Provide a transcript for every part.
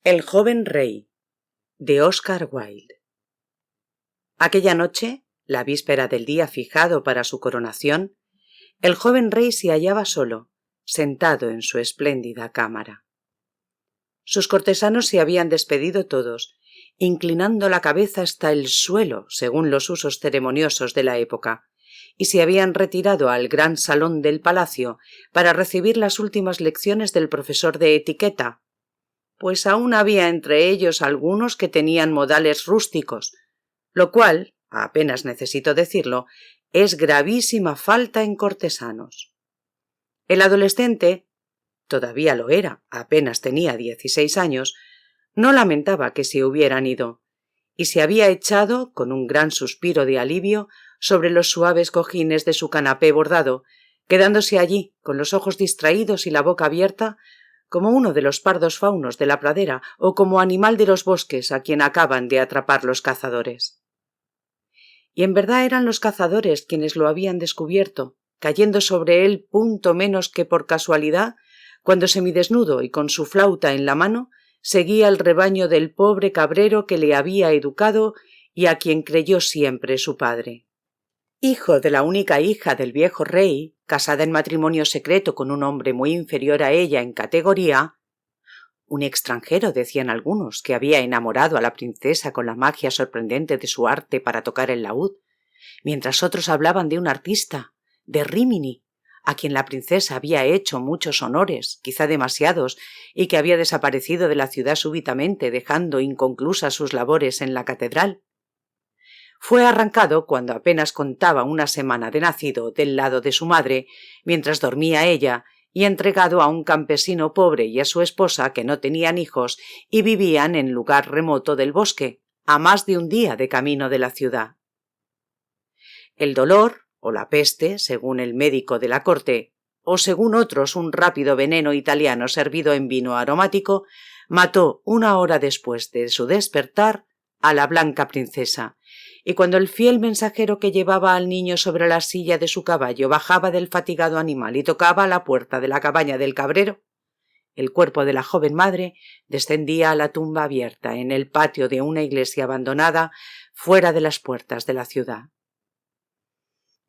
El joven rey, de Oscar Wilde. Aquella noche, la víspera del día fijado para su coronación, el joven rey se hallaba solo, sentado en su espléndida cámara. Sus cortesanos se habían despedido todos, inclinando la cabeza hasta el suelo, según los usos ceremoniosos de la época, y se habían retirado al gran salón del palacio para recibir las últimas lecciones del profesor de etiqueta, pues aún había entre ellos algunos que tenían modales rústicos, lo cual, apenas necesito decirlo, es gravísima falta en cortesanos. El adolescente, todavía lo era, apenas tenía 16 años, no lamentaba que se hubieran ido, y se había echado, con un gran suspiro de alivio, sobre los suaves cojines de su canapé bordado, quedándose allí, con los ojos distraídos y la boca abierta, como uno de los pardos faunos de la pradera o como animal de los bosques a quien acaban de atrapar los cazadores. Y en verdad eran los cazadores quienes lo habían descubierto, cayendo sobre él punto menos que por casualidad, cuando semidesnudo y con su flauta en la mano, seguía el rebaño del pobre cabrero que le había educado y a quien creyó siempre su padre. Hijo de la única hija del viejo rey, casada en matrimonio secreto con un hombre muy inferior a ella en categoría, un extranjero, decían algunos, que había enamorado a la princesa con la magia sorprendente de su arte para tocar el laúd, mientras otros hablaban de un artista, de Rímini, a quien la princesa había hecho muchos honores, quizá demasiados, y que había desaparecido de la ciudad súbitamente, dejando inconclusas sus labores en la catedral. Fue arrancado cuando apenas contaba una semana de nacido del lado de su madre, mientras dormía ella, y entregado a un campesino pobre y a su esposa que no tenían hijos y vivían en lugar remoto del bosque, a más de un día de camino de la ciudad. El dolor, o la peste, según el médico de la corte, o según otros un rápido veneno italiano servido en vino aromático, mató 1 hora después de su despertar a la blanca princesa, y cuando el fiel mensajero que llevaba al niño sobre la silla de su caballo bajaba del fatigado animal y tocaba a la puerta de la cabaña del cabrero, el cuerpo de la joven madre descendía a la tumba abierta en el patio de una iglesia abandonada fuera de las puertas de la ciudad.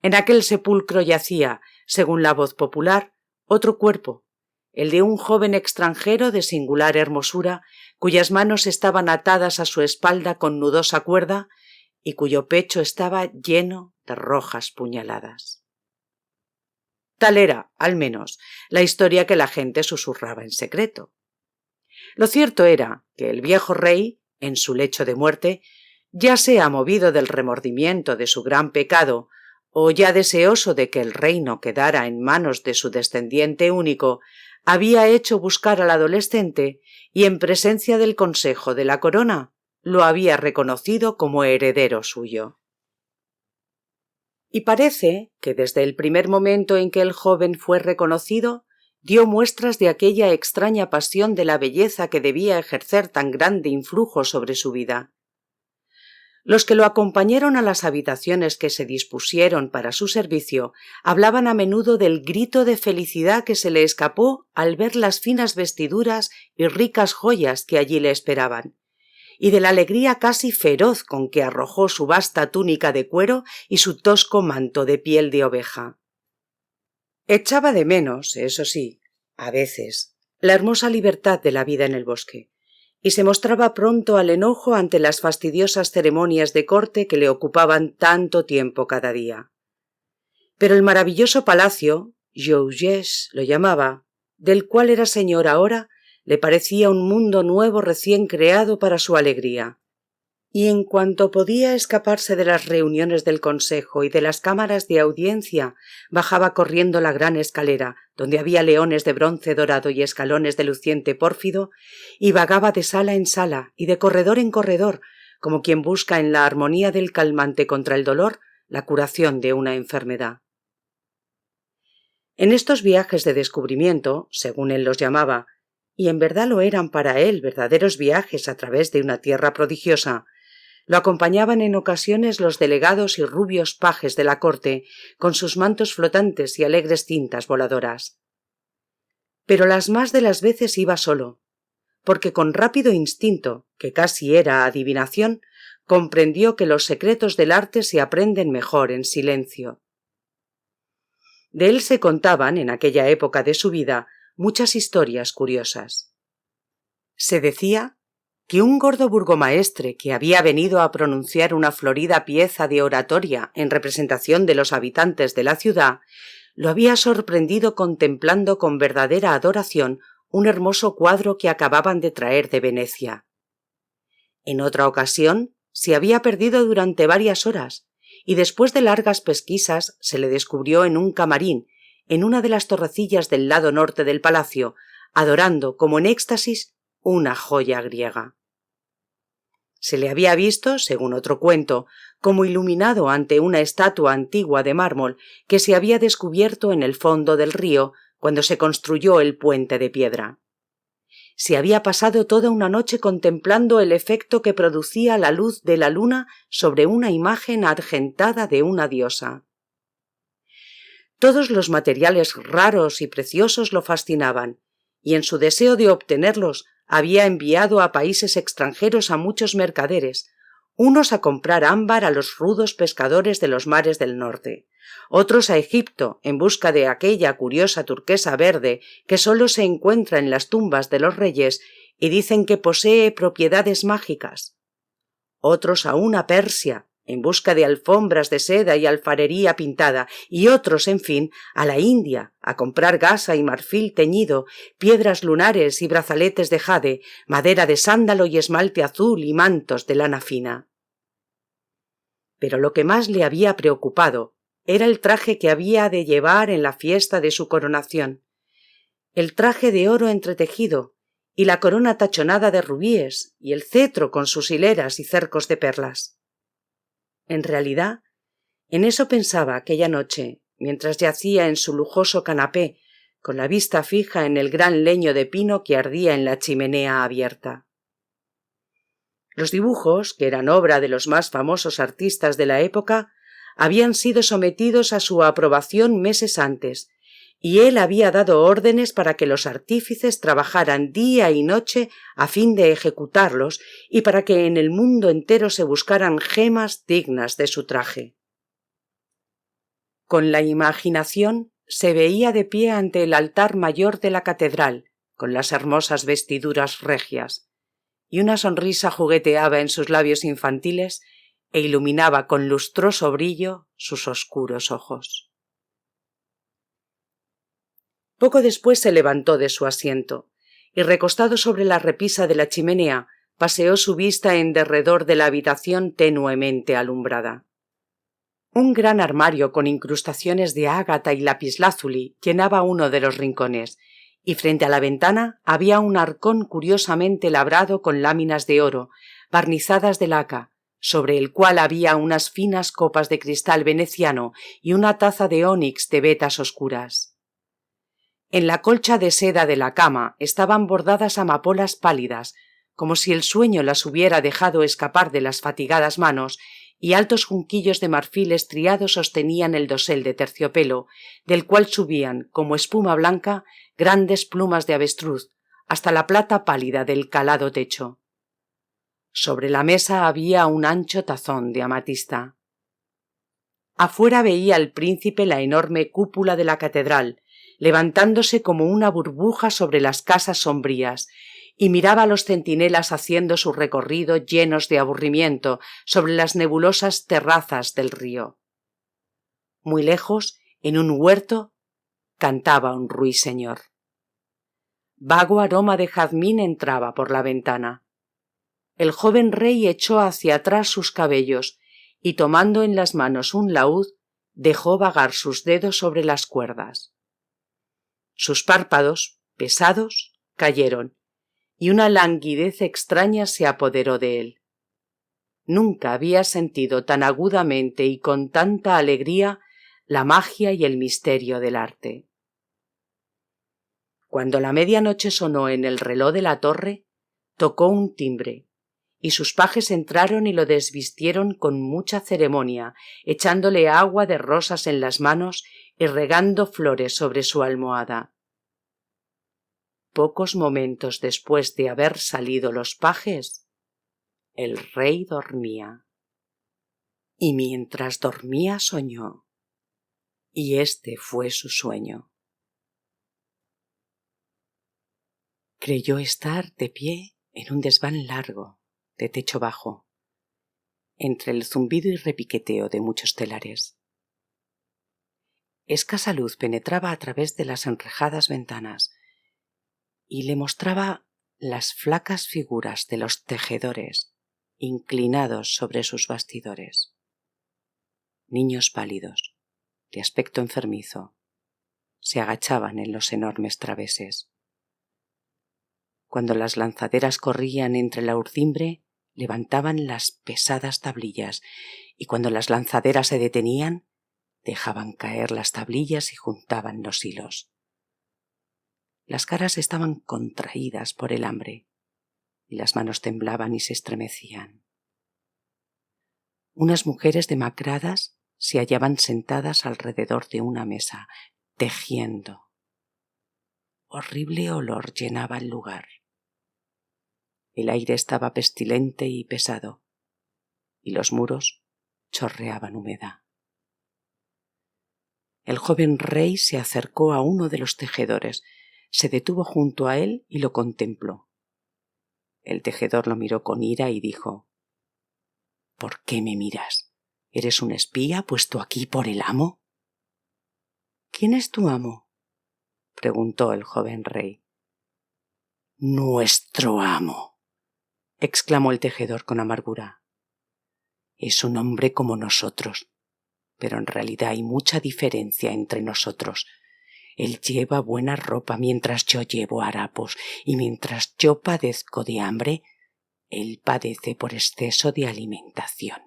En aquel sepulcro yacía, según la voz popular, otro cuerpo, el de un joven extranjero de singular hermosura, cuyas manos estaban atadas a su espalda con nudosa cuerda y cuyo pecho estaba lleno de rojas puñaladas. Tal era, al menos, la historia que la gente susurraba en secreto. Lo cierto era que el viejo rey, en su lecho de muerte, ya sea movido del remordimiento de su gran pecado o ya deseoso de que el reino quedara en manos de su descendiente único, había hecho buscar al adolescente y, en presencia del consejo de la corona, lo había reconocido como heredero suyo. Y parece que desde el primer momento en que el joven fue reconocido, dio muestras de aquella extraña pasión de la belleza que debía ejercer tan grande influjo sobre su vida. Los que lo acompañaron a las habitaciones que se dispusieron para su servicio hablaban a menudo del grito de felicidad que se le escapó al ver las finas vestiduras y ricas joyas que allí le esperaban, y de la alegría casi feroz con que arrojó su vasta túnica de cuero y su tosco manto de piel de oveja. Echaba de menos, eso sí, a veces, la hermosa libertad de la vida en el bosque, y se mostraba pronto al enojo ante las fastidiosas ceremonias de corte que le ocupaban tanto tiempo cada día. Pero el maravilloso palacio, Georges lo llamaba, del cual era señor ahora, le parecía un mundo nuevo recién creado para su alegría. Y en cuanto podía escaparse de las reuniones del consejo y de las cámaras de audiencia, bajaba corriendo la gran escalera, donde había leones de bronce dorado y escalones de luciente pórfido, y vagaba de sala en sala y de corredor en corredor, como quien busca en la armonía del calmante contra el dolor la curación de una enfermedad. En estos viajes de descubrimiento, según él los llamaba, y en verdad lo eran para él verdaderos viajes a través de una tierra prodigiosa, lo acompañaban en ocasiones los delegados y rubios pajes de la corte, con sus mantos flotantes y alegres cintas voladoras. Pero las más de las veces iba solo, porque con rápido instinto, que casi era adivinación, comprendió que los secretos del arte se aprenden mejor en silencio. De él se contaban, en aquella época de su vida, muchas historias curiosas. Se decía que un gordo burgomaestre que había venido a pronunciar una florida pieza de oratoria en representación de los habitantes de la ciudad, lo había sorprendido contemplando con verdadera adoración un hermoso cuadro que acababan de traer de Venecia. En otra ocasión se había perdido durante varias horas, y después de largas pesquisas se le descubrió en un camarín, en una de las torrecillas del lado norte del palacio, adorando como en éxtasis una joya griega. Se le había visto, según otro cuento, como iluminado ante una estatua antigua de mármol que se había descubierto en el fondo del río cuando se construyó el puente de piedra. Se había pasado toda una noche contemplando el efecto que producía la luz de la luna sobre una imagen argentada de una diosa. Todos los materiales raros y preciosos lo fascinaban, y en su deseo de obtenerlos había enviado a países extranjeros a muchos mercaderes, unos a comprar ámbar a los rudos pescadores de los mares del norte, otros a Egipto en busca de aquella curiosa turquesa verde que solo se encuentra en las tumbas de los reyes y dicen que posee propiedades mágicas, otros aún a Persia en busca de alfombras de seda y alfarería pintada, y otros, en fin, a la India, a comprar gasa y marfil teñido, piedras lunares y brazaletes de jade, madera de sándalo y esmalte azul y mantos de lana fina. Pero lo que más le había preocupado era el traje que había de llevar en la fiesta de su coronación, el traje de oro entretejido, y la corona tachonada de rubíes, y el cetro con sus hileras y cercos de perlas. En realidad, en eso pensaba aquella noche, mientras yacía en su lujoso canapé, con la vista fija en el gran leño de pino que ardía en la chimenea abierta. Los dibujos, que eran obra de los más famosos artistas de la época, habían sido sometidos a su aprobación meses antes, y él había dado órdenes para que los artífices trabajaran día y noche a fin de ejecutarlos y para que en el mundo entero se buscaran gemas dignas de su traje. Con la imaginación se veía de pie ante el altar mayor de la catedral, con las hermosas vestiduras regias, y una sonrisa jugueteaba en sus labios infantiles e iluminaba con lustroso brillo sus oscuros ojos. Poco después se levantó de su asiento, y recostado sobre la repisa de la chimenea, paseó su vista en derredor de la habitación tenuemente alumbrada. Un gran armario con incrustaciones de ágata y lapislázuli llenaba uno de los rincones, y frente a la ventana había un arcón curiosamente labrado con láminas de oro, barnizadas de laca, sobre el cual había unas finas copas de cristal veneciano y una taza de ónix de vetas oscuras. En la colcha de seda de la cama estaban bordadas amapolas pálidas, como si el sueño las hubiera dejado escapar de las fatigadas manos, y altos junquillos de marfil estriado sostenían el dosel de terciopelo, del cual subían, como espuma blanca, grandes plumas de avestruz, hasta la plata pálida del calado techo. Sobre la mesa había un ancho tazón de amatista. Afuera veía el príncipe la enorme cúpula de la catedral, levantándose como una burbuja sobre las casas sombrías, y miraba a los centinelas haciendo su recorrido llenos de aburrimiento sobre las nebulosas terrazas del río. Muy lejos, en un huerto, cantaba un ruiseñor. Vago aroma de jazmín entraba por la ventana. El joven rey echó hacia atrás sus cabellos y, tomando en las manos un laúd, dejó vagar sus dedos sobre las cuerdas. Sus párpados, pesados, cayeron, y una languidez extraña se apoderó de él. Nunca había sentido tan agudamente y con tanta alegría la magia y el misterio del arte. Cuando la medianoche sonó en el reloj de la torre, tocó un timbre, y sus pajes entraron y lo desvistieron con mucha ceremonia, echándole agua de rosas en las manos y regando flores sobre su almohada. pocos momentos después de haber salido los pajes, el rey dormía. Y mientras dormía soñó, y este fue su sueño. Creyó estar de pie en un desván largo, de techo bajo, entre el zumbido y repiqueteo de muchos telares. Escasa luz penetraba a través de las enrejadas ventanas y le mostraba las flacas figuras de los tejedores inclinados sobre sus bastidores. Niños pálidos, de aspecto enfermizo, se agachaban en los enormes traveses. Cuando las lanzaderas corrían entre la urdimbre, levantaban las pesadas tablillas, y cuando las lanzaderas se detenían, dejaban caer las tablillas y juntaban los hilos. Las caras estaban contraídas por el hambre, y las manos temblaban y se estremecían. Unas mujeres demacradas se hallaban sentadas alrededor de una mesa, tejiendo. Horrible olor llenaba el lugar. El aire estaba pestilente y pesado, y los muros chorreaban humedad. El joven rey se acercó a uno de los tejedores, se detuvo junto a él y lo contempló. El tejedor lo miró con ira y dijo: «¿Por qué me miras? ¿Eres un espía puesto aquí por el amo?» «¿Quién es tu amo?», preguntó el joven rey. «Nuestro amo», exclamó el tejedor con amargura. «Es un hombre como nosotros, pero en realidad hay mucha diferencia entre nosotros. Él lleva buena ropa mientras yo llevo harapos, y mientras yo padezco de hambre, él padece por exceso de alimentación».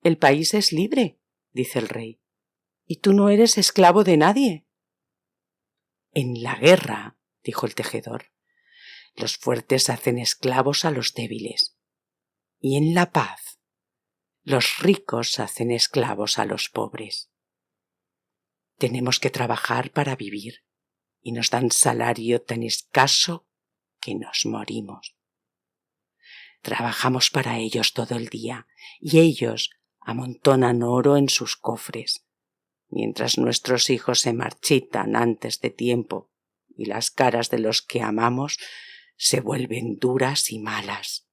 «El país es libre», dice el rey, «y tú no eres esclavo de nadie». «En la guerra», dijo el tejedor, «los fuertes hacen esclavos a los débiles, y en la paz los ricos hacen esclavos a los pobres. Tenemos que trabajar para vivir, y nos dan salario tan escaso que nos morimos. Trabajamos para ellos todo el día, y ellos amontonan oro en sus cofres, mientras nuestros hijos se marchitan antes de tiempo y las caras de los que amamos se vuelven duras y malas.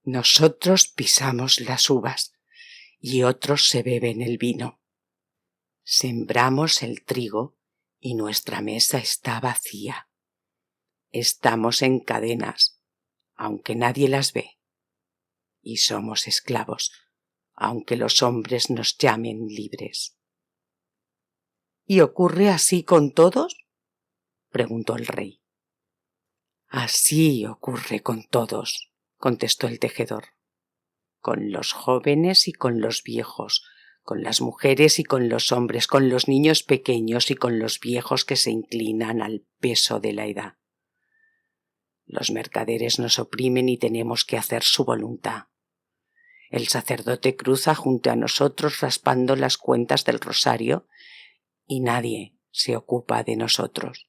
Nosotros pisamos las uvas y otros se beben el vino. Sembramos el trigo y nuestra mesa está vacía. Estamos en cadenas, aunque nadie las ve, y somos esclavos, aunque los hombres nos llamen libres». «¿Y ocurre así con todos?», preguntó el rey. «Así ocurre con todos», contestó el tejedor, «con los jóvenes y con los viejos, con las mujeres y con los hombres, con los niños pequeños y con los viejos que se inclinan al peso de la edad. Los mercaderes nos oprimen y tenemos que hacer su voluntad. El sacerdote cruza junto a nosotros raspando las cuentas del rosario y nadie se ocupa de nosotros.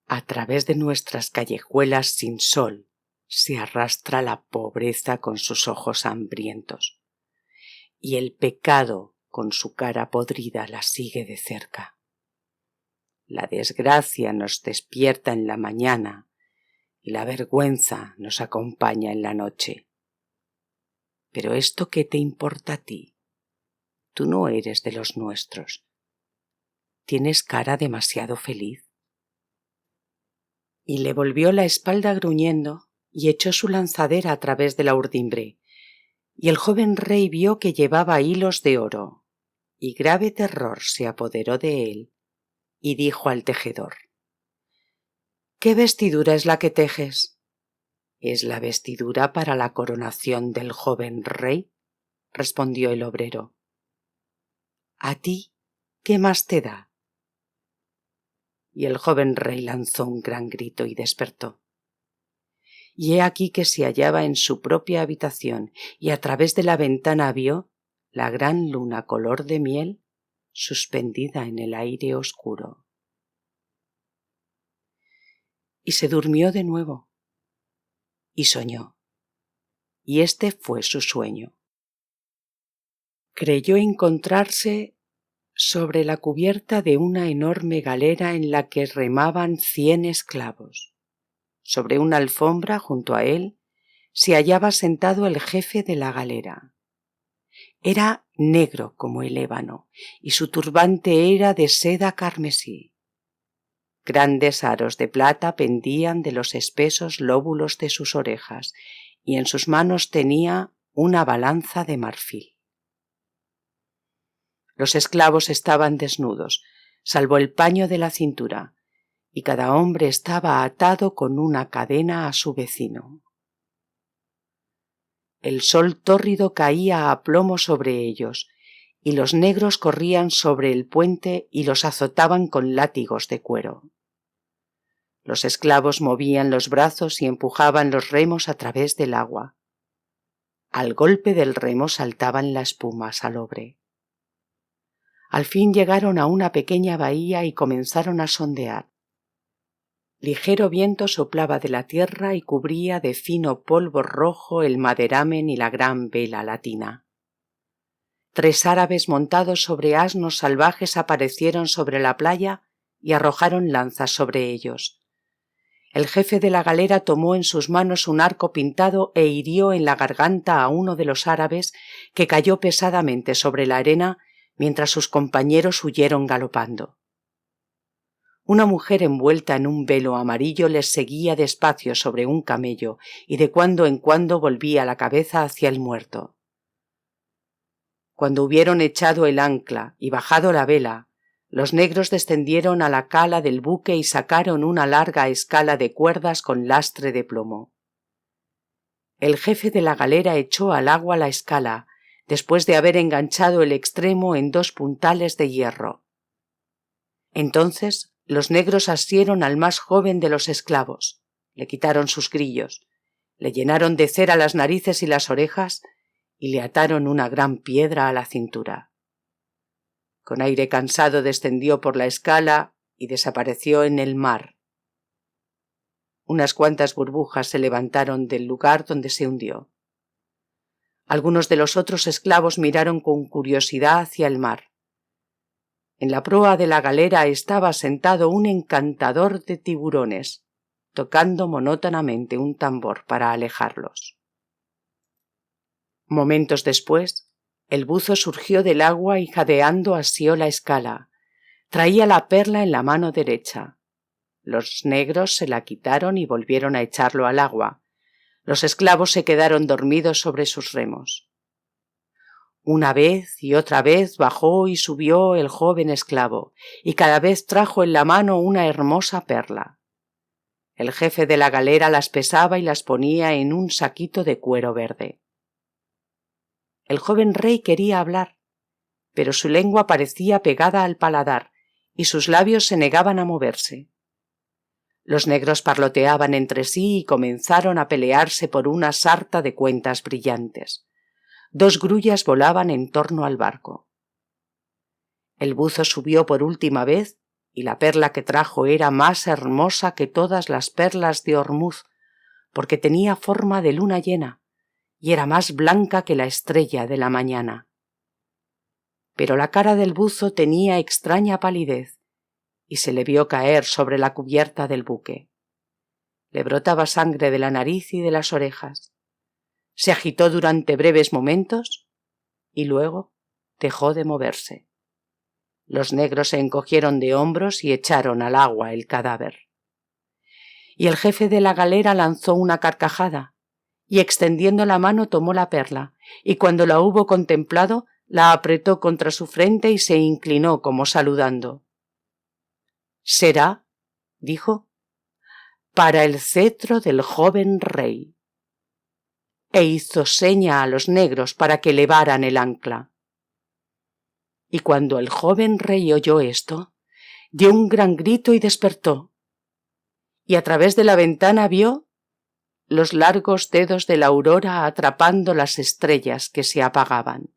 A través de nuestras callejuelas sin sol se arrastra la pobreza con sus ojos hambrientos, y el pecado con su cara podrida la sigue de cerca. La desgracia nos despierta en la mañana y la vergüenza nos acompaña en la noche. Pero ¿esto qué te importa a ti? Tú no eres de los nuestros. Tienes cara demasiado feliz». Y le volvió la espalda gruñendo y echó su lanzadera a través de la urdimbre, y el joven rey vio que llevaba hilos de oro, y grave terror se apoderó de él, y dijo al tejedor: «¿Qué vestidura es la que tejes?». «Es la vestidura para la coronación del joven rey», respondió el obrero. «¿A ti qué más te da?». Y el joven rey lanzó un gran grito y despertó. Y he aquí que se hallaba en su propia habitación, y a través de la ventana vio la gran luna color de miel suspendida en el aire oscuro. y se durmió de nuevo. Y soñó. Y este fue su sueño. Creyó encontrarse sobre la cubierta de una enorme galera en la que remaban 100 esclavos. Sobre una alfombra junto a él se hallaba sentado el jefe de la galera. Era negro como el ébano y su turbante era de seda carmesí. Grandes aros de plata pendían de los espesos lóbulos de sus orejas y en sus manos tenía una balanza de marfil. Los esclavos estaban desnudos, salvo el paño de la cintura, y cada hombre estaba atado con una cadena a su vecino. El sol tórrido caía a plomo sobre ellos, y los negros corrían sobre el puente y los azotaban con látigos de cuero. Los esclavos movían los brazos y empujaban los remos a través del agua. Al golpe del remo saltaban la espuma salobre. Al fin llegaron a una pequeña bahía y comenzaron a sondear. Ligero viento soplaba de la tierra y cubría de fino polvo rojo el maderamen y la gran vela latina. 3 árabes montados sobre asnos salvajes aparecieron sobre la playa y arrojaron lanzas sobre ellos. El jefe de la galera tomó en sus manos un arco pintado e hirió en la garganta a uno de los árabes, que cayó pesadamente sobre la arena mientras sus compañeros huyeron galopando. Una mujer envuelta en un velo amarillo les seguía despacio sobre un camello y de cuando en cuando volvía la cabeza hacia el muerto. Cuando hubieron echado el ancla y bajado la vela, los negros descendieron a la cala del buque y sacaron una larga escala de cuerdas con lastre de plomo. El jefe de la galera echó al agua la escala, después de haber enganchado el extremo en 2 puntales de hierro. Entonces los negros asieron al más joven de los esclavos, le quitaron sus grillos, le llenaron de cera las narices y las orejas y le ataron una gran piedra a la cintura. Con aire cansado descendió por la escala y desapareció en el mar. Unas cuantas burbujas se levantaron del lugar donde se hundió. Algunos de los otros esclavos miraron con curiosidad hacia el mar. En la proa de la galera estaba sentado un encantador de tiburones, tocando monótonamente un tambor para alejarlos. Momentos después, el buzo surgió del agua y jadeando asió la escala. Traía la perla en la mano derecha. Los negros se la quitaron y volvieron a echarlo al agua. Los esclavos se quedaron dormidos sobre sus remos. Una vez y otra vez bajó y subió el joven esclavo, y cada vez trajo en la mano una hermosa perla. El jefe de la galera las pesaba y las ponía en un saquito de cuero verde. El joven rey quería hablar, pero su lengua parecía pegada al paladar, y sus labios se negaban a moverse. Los negros parloteaban entre sí y comenzaron a pelearse por una sarta de cuentas brillantes. 2 grullas volaban en torno al barco. El buzo subió por última vez y la perla que trajo era más hermosa que todas las perlas de Ormuz, porque tenía forma de luna llena y era más blanca que la estrella de la mañana. Pero la cara del buzo tenía extraña palidez y se le vio caer sobre la cubierta del buque. Le brotaba sangre de la nariz y de las orejas. Se agitó durante breves momentos y luego dejó de moverse. Los negros se encogieron de hombros y echaron al agua el cadáver. Y el jefe de la galera lanzó una carcajada y extendiendo la mano tomó la perla y cuando la hubo contemplado la apretó contra su frente y se inclinó como saludando. «Será», dijo, «para el cetro del joven rey». E hizo seña a los negros para que levaran el ancla. Y cuando el joven rey oyó esto, dio un gran grito y despertó, y a través de la ventana vio los largos dedos de la aurora atrapando las estrellas que se apagaban.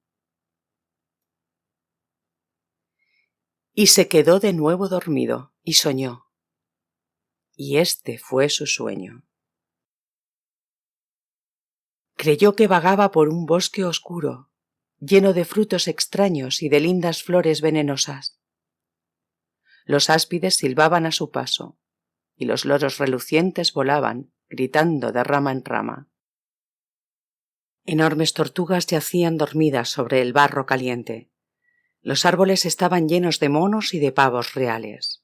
Y se quedó de nuevo dormido y soñó. y este fue su sueño. Creyó que vagaba por un bosque oscuro, lleno de frutos extraños y de lindas flores venenosas. Los áspides silbaban a su paso, y los loros relucientes volaban, gritando de rama en rama. Enormes tortugas yacían dormidas sobre el barro caliente. Los árboles estaban llenos de monos y de pavos reales.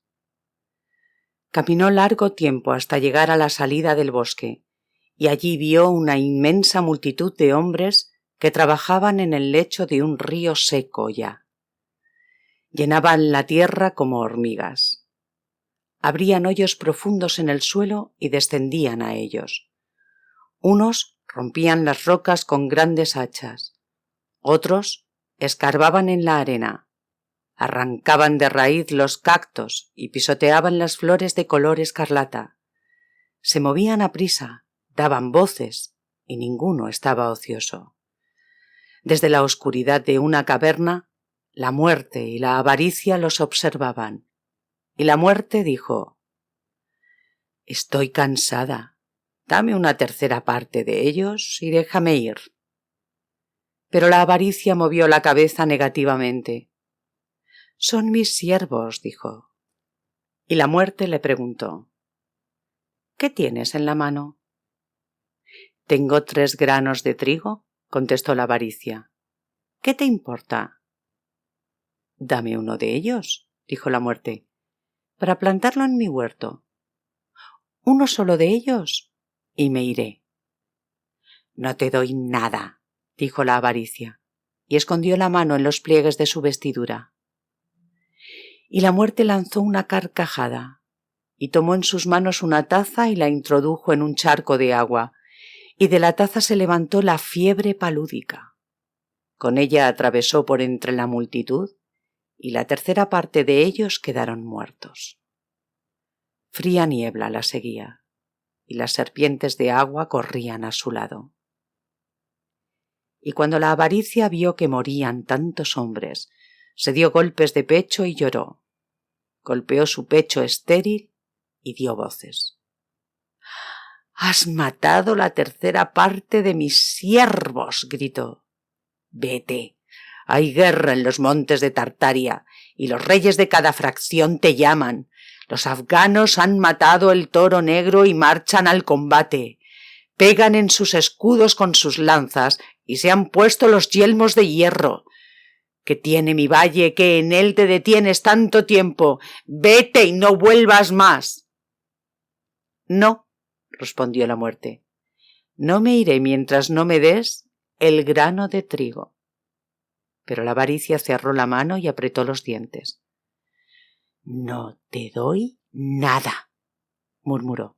Caminó largo tiempo hasta llegar a la salida del bosque, y allí vio una inmensa multitud de hombres que trabajaban en el lecho de un río seco ya. Llenaban la tierra como hormigas. Abrían hoyos profundos en el suelo y descendían a ellos. Unos rompían las rocas con grandes hachas. Otros escarbaban en la arena. Arrancaban de raíz los cactos y pisoteaban las flores de color escarlata. Se movían aprisa, daban voces y ninguno estaba ocioso. Desde la oscuridad de una caverna, la muerte y la avaricia los observaban. Y la muerte dijo: «Estoy cansada. Dame una tercera parte de ellos y déjame ir». Pero la avaricia movió la cabeza negativamente. «Son mis siervos», dijo. Y la muerte le preguntó: «¿Qué tienes en la mano?» «Tengo 3 granos de trigo», contestó la avaricia. «¿Qué te importa?» «Dame uno de ellos», dijo la muerte, «para plantarlo en mi huerto». «¿Uno solo de ellos?» «Y me iré». «No te doy nada», dijo la avaricia, y escondió la mano en los pliegues de su vestidura. Y la muerte lanzó una carcajada, y tomó en sus manos una taza y la introdujo en un charco de agua, y de la taza se levantó la fiebre palúdica. Con ella atravesó por entre la multitud, y la tercera parte de ellos quedaron muertos. Fría niebla la seguía, y las serpientes de agua corrían a su lado. Y cuando la avaricia vio que morían tantos hombres, se dio golpes de pecho y lloró. Golpeó su pecho estéril y dio voces. «¡Has matado la tercera parte de mis siervos!», gritó. «Vete, hay guerra en los montes de Tartaria, y los reyes de cada fracción te llaman. Los afganos han matado el toro negro y marchan al combate. Pegan en sus escudos con sus lanzas y se han puesto los yelmos de hierro. ¿Qué tiene mi valle que en él te detienes tanto tiempo? Vete y no vuelvas más». «No», respondió la muerte, «no me iré mientras no me des el grano de trigo». Pero la avaricia cerró la mano y apretó los dientes. «No te doy nada», murmuró.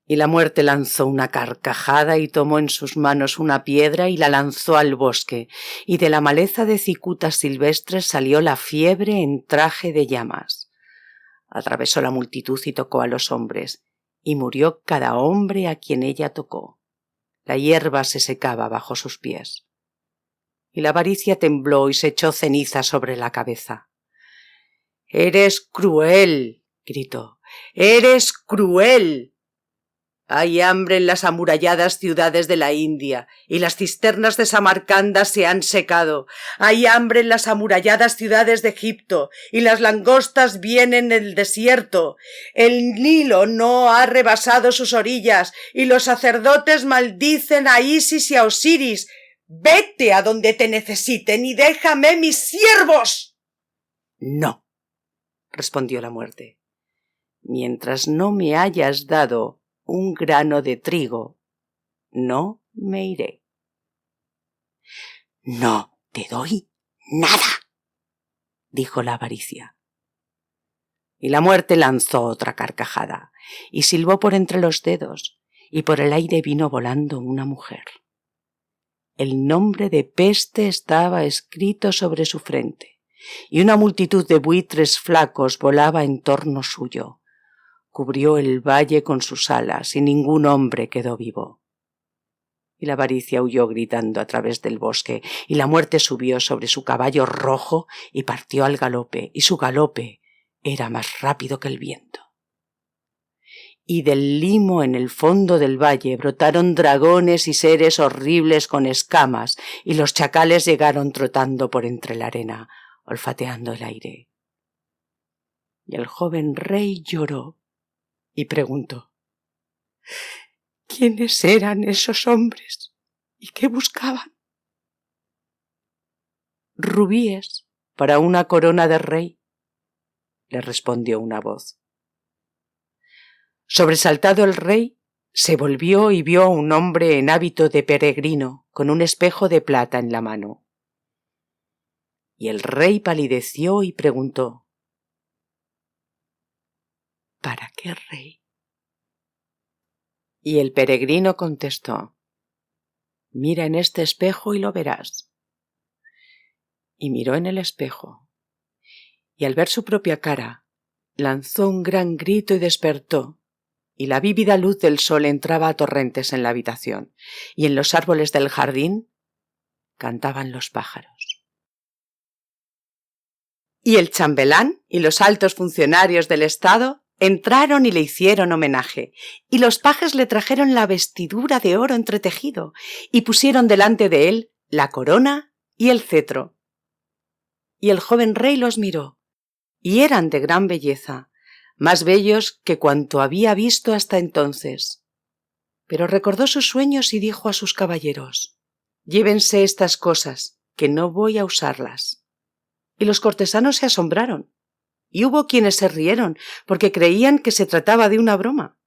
Y la muerte lanzó una carcajada y tomó en sus manos una piedra y la lanzó al bosque, y de la maleza de cicutas silvestres salió la fiebre en traje de llamas. Atravesó la multitud y tocó a los hombres, y murió cada hombre a quien ella tocó. La hierba se secaba bajo sus pies. Y la avaricia tembló y se echó ceniza sobre la cabeza. «¡Eres cruel!», gritó. «¡Eres cruel!». Hay hambre en las amuralladas ciudades de la India, y las cisternas de Samarcanda se han secado. Hay hambre en las amuralladas ciudades de Egipto, y las langostas vienen del desierto. El Nilo no ha rebasado sus orillas, y los sacerdotes maldicen a Isis y a Osiris. Vete a donde te necesiten y déjame mis siervos». «No», respondió la muerte, «mientras no me hayas dado un grano de trigo, no me iré». «No te doy nada», dijo la avaricia. Y la muerte lanzó otra carcajada, y silbó por entre los dedos, y por el aire vino volando una mujer. El nombre de Peste estaba escrito sobre su frente, y una multitud de buitres flacos volaba en torno suyo. Cubrió el valle con sus alas y ningún hombre quedó vivo. Y la avaricia huyó gritando a través del bosque, y la muerte subió sobre su caballo rojo y partió al galope, y su galope era más rápido que el viento. y del limo en el fondo del valle brotaron dragones y seres horribles con escamas, y los chacales llegaron trotando por entre la arena, olfateando el aire. Y el joven rey lloró y preguntó: ¿quiénes eran esos hombres y qué buscaban? Rubíes para una corona de rey, le respondió una voz. Sobresaltado el rey, se volvió y vio a un hombre en hábito de peregrino, con un espejo de plata en la mano. Y el rey palideció y preguntó: ¿para qué, rey? Y el peregrino contestó: mira en este espejo y lo verás. Y miró en el espejo, y al ver su propia cara, lanzó un gran grito y despertó, y la vívida luz del sol entraba a torrentes en la habitación, y en los árboles del jardín cantaban los pájaros. Y el chambelán y los altos funcionarios del Estado entraron y le hicieron homenaje, y los pajes le trajeron la vestidura de oro entretejido, y pusieron delante de él la corona y el cetro. Y el joven rey los miró, y eran de gran belleza, más bellos que cuanto había visto hasta entonces. Pero recordó sus sueños y dijo a sus caballeros: llévense estas cosas, que no voy a usarlas. Y los cortesanos se asombraron, y hubo quienes se rieron, porque creían que se trataba de una broma.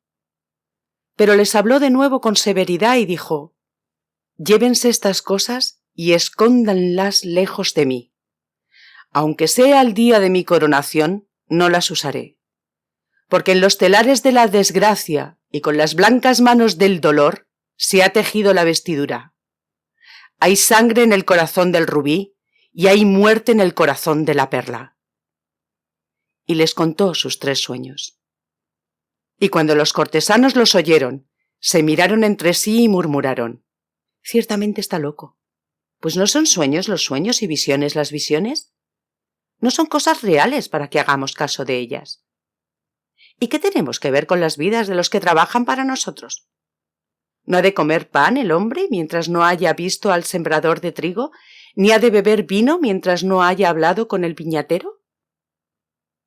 Pero les habló de nuevo con severidad y dijo: llévense estas cosas y escóndanlas lejos de mí. Aunque sea el día de mi coronación, no las usaré, porque en los telares de la desgracia y con las blancas manos del dolor se ha tejido la vestidura. Hay sangre en el corazón del rubí y hay muerte en el corazón de la perla. Y les contó sus 3 sueños. Y cuando los cortesanos los oyeron, se miraron entre sí y murmuraron: ciertamente está loco, pues ¿no son sueños los sueños y visiones las visiones? No son cosas reales para que hagamos caso de ellas. ¿Y qué tenemos que ver con las vidas de los que trabajan para nosotros? ¿No ha de comer pan el hombre mientras no haya visto al sembrador de trigo, ni ha de beber vino mientras no haya hablado con el viñatero?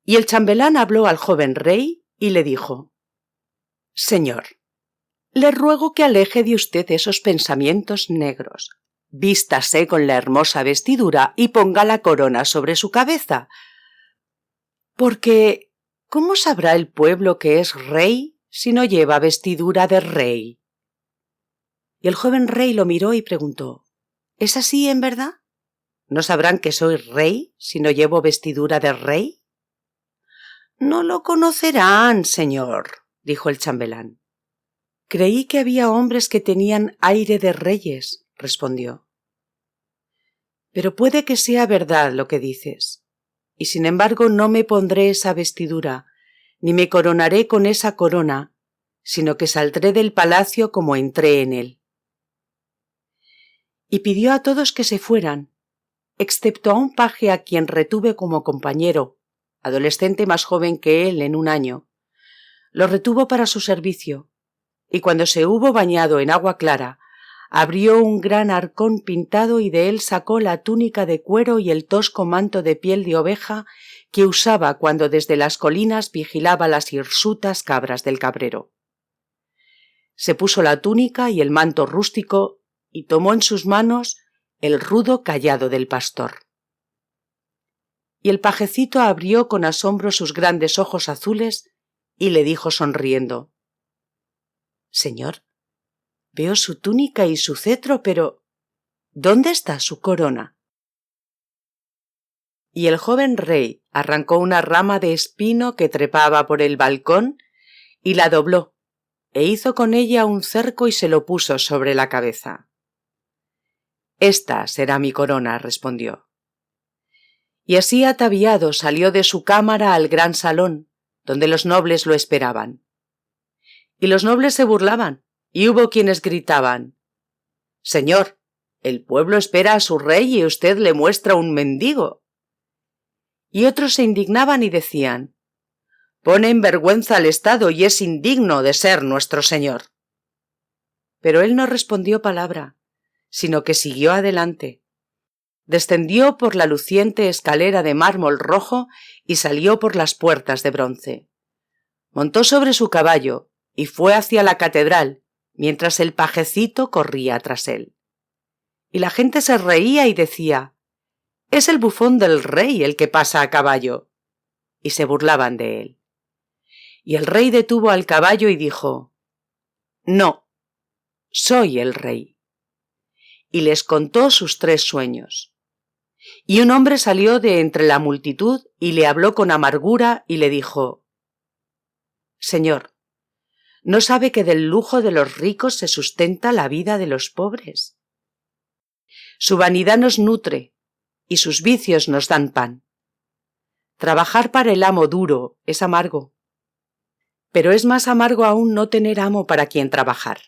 Y el chambelán habló al joven rey y le dijo: señor, le ruego que aleje de usted esos pensamientos negros. Vístase con la hermosa vestidura y ponga la corona sobre su cabeza. Porque, ¿cómo sabrá el pueblo que es rey si no lleva vestidura de rey? Y el joven rey lo miró y preguntó: ¿es así en verdad? ¿No sabrán que soy rey si no llevo vestidura de rey? No lo conocerán, señor, dijo el chambelán. Creí que había hombres que tenían aire de reyes, respondió. Pero puede que sea verdad lo que dices, y sin embargo no me pondré esa vestidura, ni me coronaré con esa corona, sino que saldré del palacio como entré en él. Y pidió a todos que se fueran, excepto a un paje a quien retuve como compañero, adolescente más joven que él en 1 año. Lo retuvo para su servicio, y cuando se hubo bañado en agua clara, abrió un gran arcón pintado y de él sacó la túnica de cuero y el tosco manto de piel de oveja que usaba cuando desde las colinas vigilaba las hirsutas cabras del cabrero. Se puso la túnica y el manto rústico y tomó en sus manos el rudo cayado del pastor. Y el pajecito abrió con asombro sus grandes ojos azules y le dijo sonriendo: Señor, veo su túnica y su cetro, pero ¿dónde está su corona? Y el joven rey arrancó una rama de espino que trepaba por el balcón y la dobló, e hizo con ella un cerco y se lo puso sobre la cabeza. Esta será mi corona, respondió. Y así ataviado salió de su cámara al gran salón, donde los nobles lo esperaban. Y los nobles se burlaban, y hubo quienes gritaban: Señor, el pueblo espera a su rey y usted le muestra un mendigo. Y otros se indignaban y decían: Pone en vergüenza al Estado y es indigno de ser nuestro señor. Pero él no respondió palabra, sino que siguió adelante. Descendió por la luciente escalera de mármol rojo y salió por las puertas de bronce. Montó sobre su caballo y fue hacia la catedral, mientras el pajecito corría tras él. Y la gente se reía y decía: «Es el bufón del rey el que pasa a caballo», y se burlaban de él. Y el rey detuvo al caballo y dijo: «No, soy el rey». Y les contó sus 3 sueños. Y un hombre salió de entre la multitud y le habló con amargura y le dijo: «Señor, ¿no sabe que del lujo de los ricos se sustenta la vida de los pobres? Su vanidad nos nutre y sus vicios nos dan pan. Trabajar para el amo duro es amargo, pero es más amargo aún no tener amo para quien trabajar.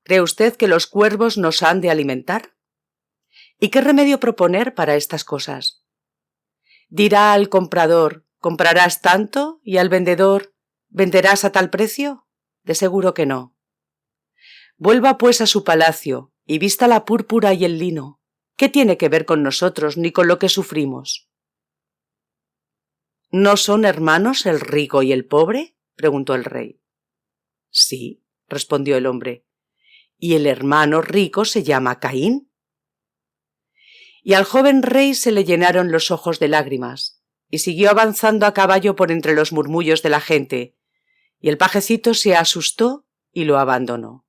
¿Cree usted que los cuervos nos han de alimentar? ¿Y qué remedio proponer para estas cosas? ¿Dirá al comprador: comprarás tanto? Y al vendedor: ¿venderás a tal precio? De seguro que no. Vuelva pues a su palacio y vista la púrpura y el lino. ¿Qué tiene que ver con nosotros ni con lo que sufrimos?» «¿No son hermanos el rico y el pobre?», preguntó el rey. «Sí», respondió el hombre, «y el hermano rico se llama Caín». Y al joven rey se le llenaron los ojos de lágrimas, y siguió avanzando a caballo por entre los murmullos de la gente, y el pajecito se asustó y lo abandonó.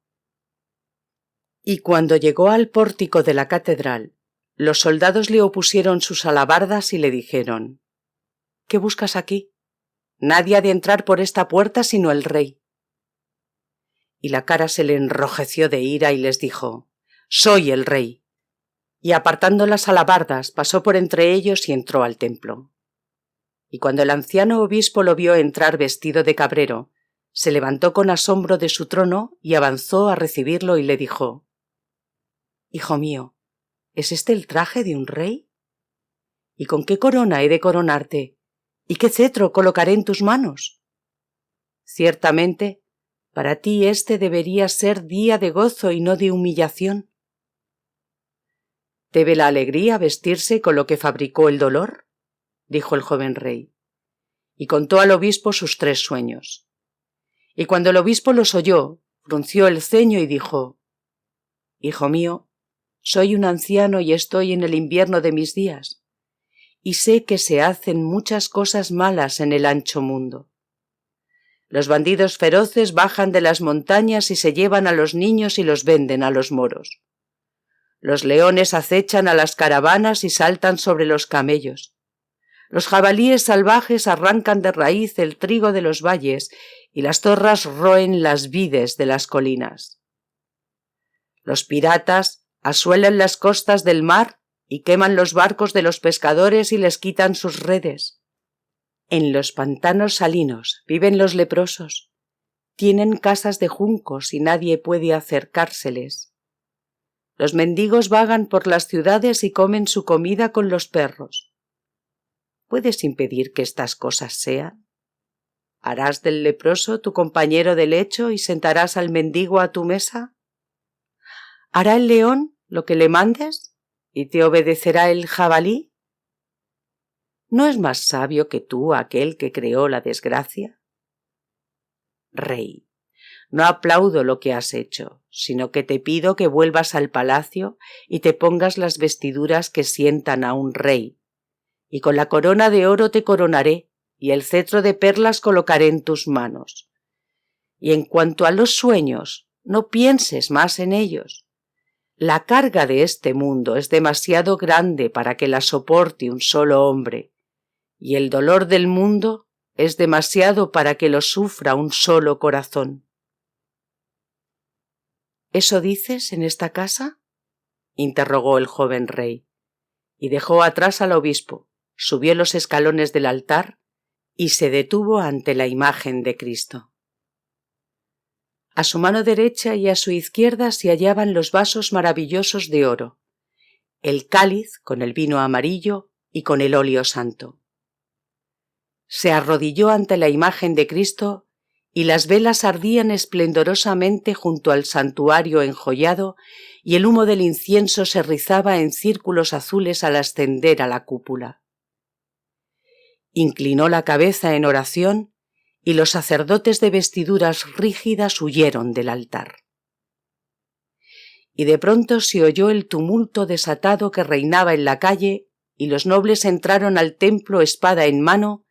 Y cuando llegó al pórtico de la catedral, los soldados le opusieron sus alabardas y le dijeron: «¿Qué buscas aquí? Nadie ha de entrar por esta puerta sino el rey». Y la cara se le enrojeció de ira y les dijo: «Soy el rey». Y apartando las alabardas pasó por entre ellos y entró al templo. Y cuando el anciano obispo lo vio entrar vestido de cabrero, se levantó con asombro de su trono y avanzó a recibirlo y le dijo: «Hijo mío, ¿es este el traje de un rey? ¿Y con qué corona he de coronarte? ¿Y qué cetro colocaré en tus manos? Ciertamente, para ti este debería ser día de gozo y no de humillación. ¿Debe la alegría vestirse con lo que fabricó el dolor?», dijo el joven rey, y contó al obispo sus 3 sueños. Y cuando el obispo los oyó, frunció el ceño y dijo: «Hijo mío, soy un anciano y estoy en el invierno de mis días, y sé que se hacen muchas cosas malas en el ancho mundo. Los bandidos feroces bajan de las montañas y se llevan a los niños y los venden a los moros. Los leones acechan a las caravanas y saltan sobre los camellos. Los jabalíes salvajes arrancan de raíz el trigo de los valles y las zorras roen las vides de las colinas. Los piratas asuelan las costas del mar y queman los barcos de los pescadores y les quitan sus redes. En los pantanos salinos viven los leprosos. Tienen casas de juncos y nadie puede acercárseles. Los mendigos vagan por las ciudades y comen su comida con los perros. ¿Puedes impedir que estas cosas sean? ¿Harás del leproso tu compañero de lecho y sentarás al mendigo a tu mesa? ¿Hará el león lo que le mandes y te obedecerá el jabalí? ¿No es más sabio que tú aquel que creó la desgracia? Rey, no aplaudo lo que has hecho, sino que te pido que vuelvas al palacio y te pongas las vestiduras que sientan a un rey, y con la corona de oro te coronaré y el cetro de perlas colocaré en tus manos. Y en cuanto a los sueños, no pienses más en ellos. La carga de este mundo es demasiado grande para que la soporte un solo hombre, y el dolor del mundo es demasiado para que lo sufra un solo corazón». «¿Eso dices en esta casa?», interrogó el joven rey, y dejó atrás al obispo, subió los escalones del altar y se detuvo ante la imagen de Cristo. A su mano derecha y a su izquierda se hallaban los vasos maravillosos de oro, el cáliz con el vino amarillo y con el óleo santo. Se arrodilló ante la imagen de Cristo y las velas ardían esplendorosamente junto al santuario enjollado y el humo del incienso se rizaba en círculos azules al ascender a la cúpula. Inclinó la cabeza en oración y los sacerdotes de vestiduras rígidas huyeron del altar. Y de pronto se oyó el tumulto desatado que reinaba en la calle y los nobles entraron al templo espada en mano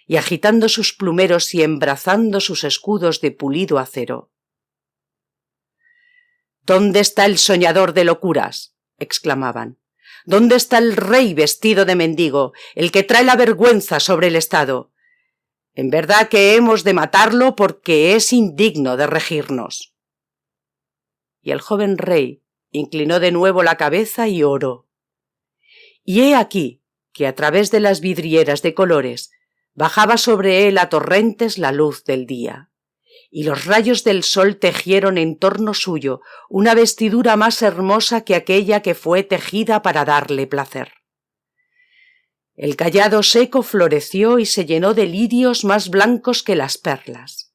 y agitando sus plumeros y embrazando sus escudos de pulido acero. «¿Dónde está el soñador de locuras?», exclamaban. «¿Dónde está el rey vestido de mendigo, el que trae la vergüenza sobre el Estado? En verdad que hemos de matarlo porque es indigno de regirnos». Y el joven rey inclinó de nuevo la cabeza y oró. Y he aquí que a través de las vidrieras de colores bajaba sobre él a torrentes la luz del día, y los rayos del sol tejieron en torno suyo una vestidura más hermosa que aquella que fue tejida para darle placer. El cayado seco floreció y se llenó de lirios más blancos que las perlas.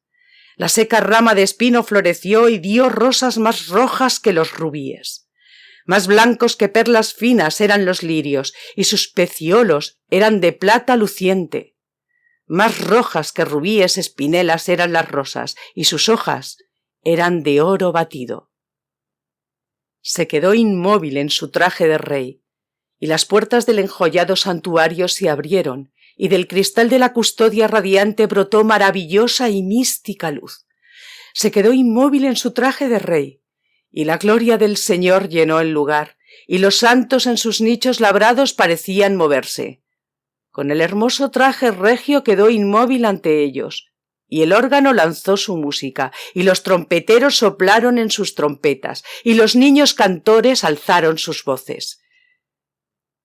La seca rama de espino floreció y dio rosas más rojas que los rubíes. Más blancos que perlas finas eran los lirios, y sus peciolos eran de plata luciente. Más rojas que rubíes espinelas eran las rosas, y sus hojas eran de oro batido. Se quedó inmóvil en su traje de rey, y las puertas del enjollado santuario se abrieron, y del cristal de la custodia radiante brotó maravillosa y mística luz. Se quedó inmóvil en su traje de rey, y la gloria del Señor llenó el lugar, y los santos en sus nichos labrados parecían moverse. Con el hermoso traje regio quedó inmóvil ante ellos, y el órgano lanzó su música, y los trompeteros soplaron en sus trompetas, y los niños cantores alzaron sus voces.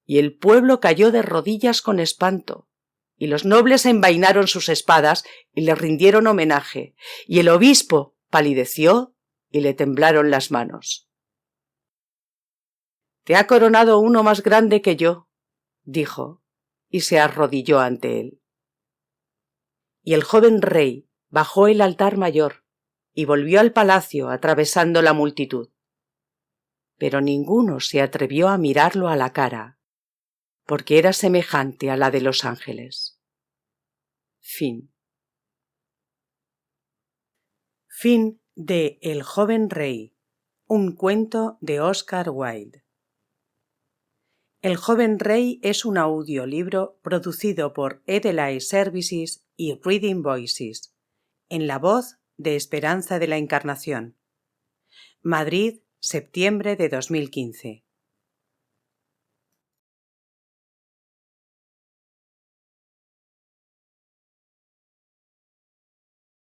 Y el pueblo cayó de rodillas con espanto, y los nobles envainaron sus espadas y le rindieron homenaje, y el obispo palideció y le temblaron las manos. «Te ha coronado uno más grande que yo», dijo, y se arrodilló ante él. Y el joven rey bajó el altar mayor y volvió al palacio atravesando la multitud. Pero ninguno se atrevió a mirarlo a la cara, porque era semejante a la de los ángeles. Fin. Fin de El joven rey, un cuento de Oscar Wilde. El joven rey es un audiolibro producido por Edelweiss Services y Reading Voices, en la voz de Esperanza de la Encarnación. Madrid, septiembre de 2015.